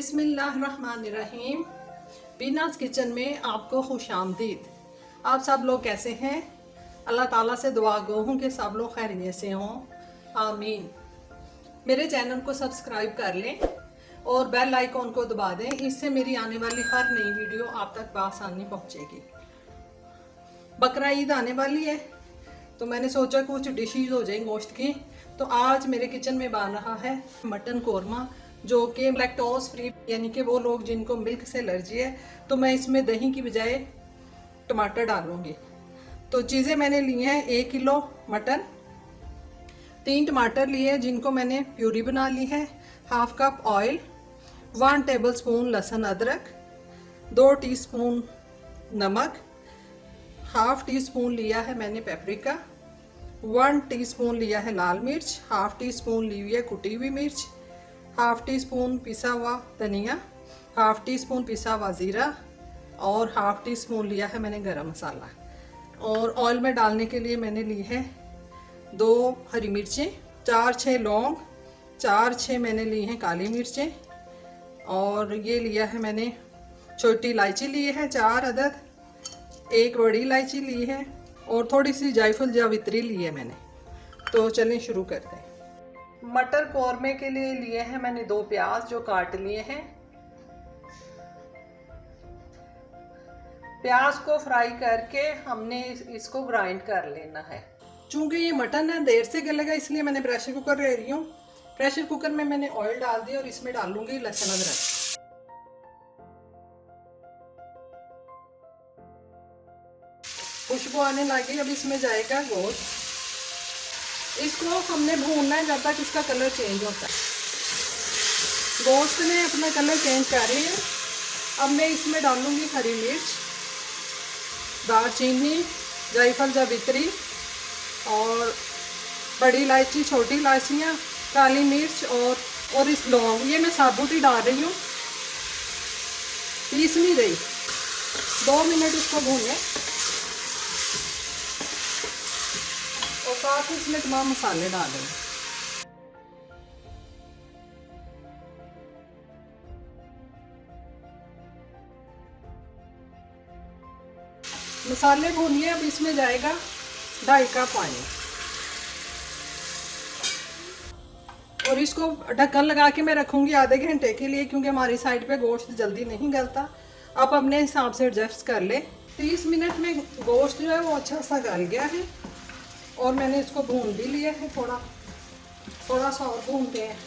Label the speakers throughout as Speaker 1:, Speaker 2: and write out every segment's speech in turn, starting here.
Speaker 1: बिस्मिल्लाहिर्रहमानिर्रहीम। बीनाज़ किचन में आपको खुश आमदीद। आप सब लोग कैसे हैं? अल्लाह ताला से दुआ गो हूँ कि सब लोग खैरियत से हों, आमीन। मेरे चैनल को सब्सक्राइब कर लें और बेल आइकॉन को दबा दें, इससे मेरी आने वाली हर नई वीडियो आप तक बआसानी पहुँचेगी। बकरा ईद आने वाली है तो मैंने सोचा कुछ डिशेज हो जाएं गोश्त की। तो आज मेरे किचन में बन रहा है मटन कोरमा, जो कि लैक्टोज फ्री, यानी कि वो लोग जिनको मिल्क से एलर्जी है। तो मैं इसमें दही की बजाय टमाटर डालूंगी। तो चीज़ें मैंने ली हैं 1 किलो मटन, 3 टमाटर लिए जिनको मैंने प्यूरी बना ली है, half cup oil, 1 table spoon लहसुन अदरक, 2 टीस्पून नमक, हाफ टी स्पून लिया है मैंने पेपरिका, 1 टीस्पून लिया है लाल मिर्च, हाफ टी स्पून ली हुई है कुटी हुई मिर्च, हाफ टी स्पून पिसा हुआ धनिया, हाफ टी स्पून पिसा हुआ ज़ीरा और हाफ टी स्पून लिया है मैंने गरम मसाला। और ऑयल में डालने के लिए मैंने ली है 2 हरी मिर्चें, 4-6 लौंग, 4-6 मैंने ली हैं काली मिर्चें, और ये लिया है मैंने छोटी इलायची ली है 4 अदद, 1 बड़ी इलायची ली है और थोड़ी सी जायफल जावित्री ली है मैंने। तो चलें शुरू करते हैं। मटर कौरमे के लिए लिए हैं मैंने 2 प्याज जो काट लिए हैं। प्याज को फ्राई करके हमने इसको ग्राइंड कर लेना है। चूंकि ये मटन है देर से गलेगा, इसलिए मैंने प्रेशर कुकर ले रही हूँ। प्रेशर कुकर में मैंने ऑयल डाल दिया और इसमें डालूंगी लहसुन अदरक। खुशबू आने लगी, अब इसमें जाएगा गोश्त। इसको हमने भूनना है जब तक इसका कलर चेंज होता है। गोश्त ने अपना कलर चेंज कर लिया। अब मैं इसमें डालूंगी हरी मिर्च, दालचीनी, जायफल जावित्री और बड़ी इलायची, छोटी इलायचियाँ, काली मिर्च और इस लौंग, ये मैं साबुत ही डाल रही हूँ, पीस नहीं रही। 2 मिनट इसको भूनें और साथ ही इसमें तमाम मसाले डालें। मसाले भूनिए। अब इसमें जाएगा 2.5 कप पानी और इसको ढक्कन लगा के मैं रखूंगी आधे घंटे के लिए, क्योंकि हमारी साइड पे गोश्त जल्दी नहीं गलता। आप अपने हिसाब से एडजस्ट कर ले। 30 मिनट में गोश्त जो है वो अच्छा सा गल गया है और मैंने इसको भून भी लिया है। थोड़ा सा और भूनते हैं।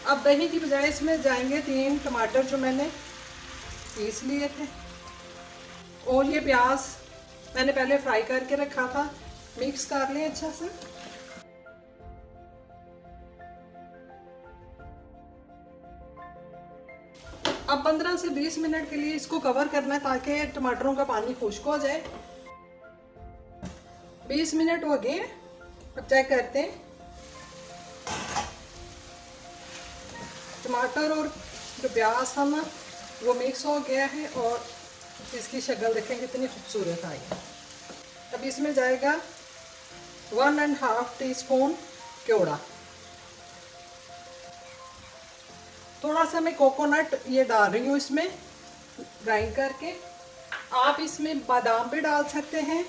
Speaker 1: अब दही की बजाय इसमें जाएंगे 3 टमाटर जो मैंने पीस लिए थे, और ये प्याज मैंने पहले फ्राई करके रखा था। मिक्स कर लें अच्छा से। अब 15 से 20 मिनट के लिए इसको कवर करना है ताकि टमाटरों का पानी खुश्क हो जाए। 20 मिनट हो गए, अब चेक करते हैं। टमाटर और जो प्याज था ना वो मिक्स हो गया है और इसकी शक्ल देखें कितनी खूबसूरत आई है। अब इसमें जाएगा 1.5 टीस्पून केवड़ा। थोड़ा सा मैं कोकोनट ये डाल रही हूँ इसमें ग्राइंड करके। आप इसमें बादाम भी डाल सकते हैं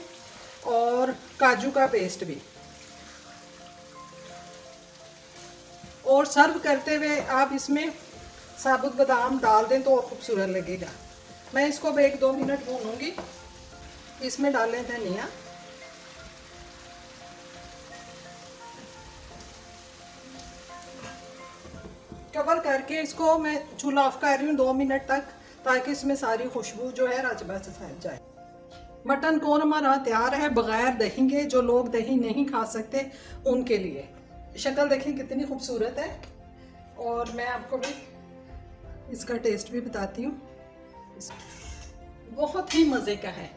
Speaker 1: और काजू का पेस्ट भी। और सर्व करते हुए आप इसमें साबुत बादाम डाल दें तो और खूबसूरत लगेगा। मैं इसको 1-2 मिनट भूनूंगी। इसमें डालें धनिया, कवर करके इसको मैं चूल्हा ऑफ कर रही हूँ 2 मिनट तक, ताकि इसमें सारी खुशबू जो है रच बच जाए। मटन कोरमा हमारा तैयार है बगैर दही के। जो लोग दही नहीं खा सकते उनके लिए। शक्ल देखें कितनी खूबसूरत है। और मैं आपको भी इसका टेस्ट भी बताती हूँ। बहुत ही मज़े का है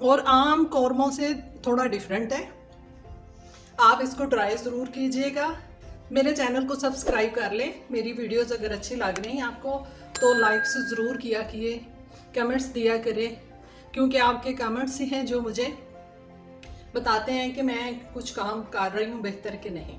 Speaker 1: और आम कोरमों से थोड़ा डिफरेंट है। आप इसको ट्राई ज़रूर कीजिएगा। मेरे चैनल को सब्सक्राइब कर लें। मेरी वीडियोस अगर अच्छी लग रही हैं आपको तो लाइक्स ज़रूर किया कीजिए, कमेंट्स दिया करें, क्योंकि आपके कमेंट्स ही हैं जो मुझे बताते हैं कि मैं कुछ काम कर रही हूँ बेहतर कि नहीं।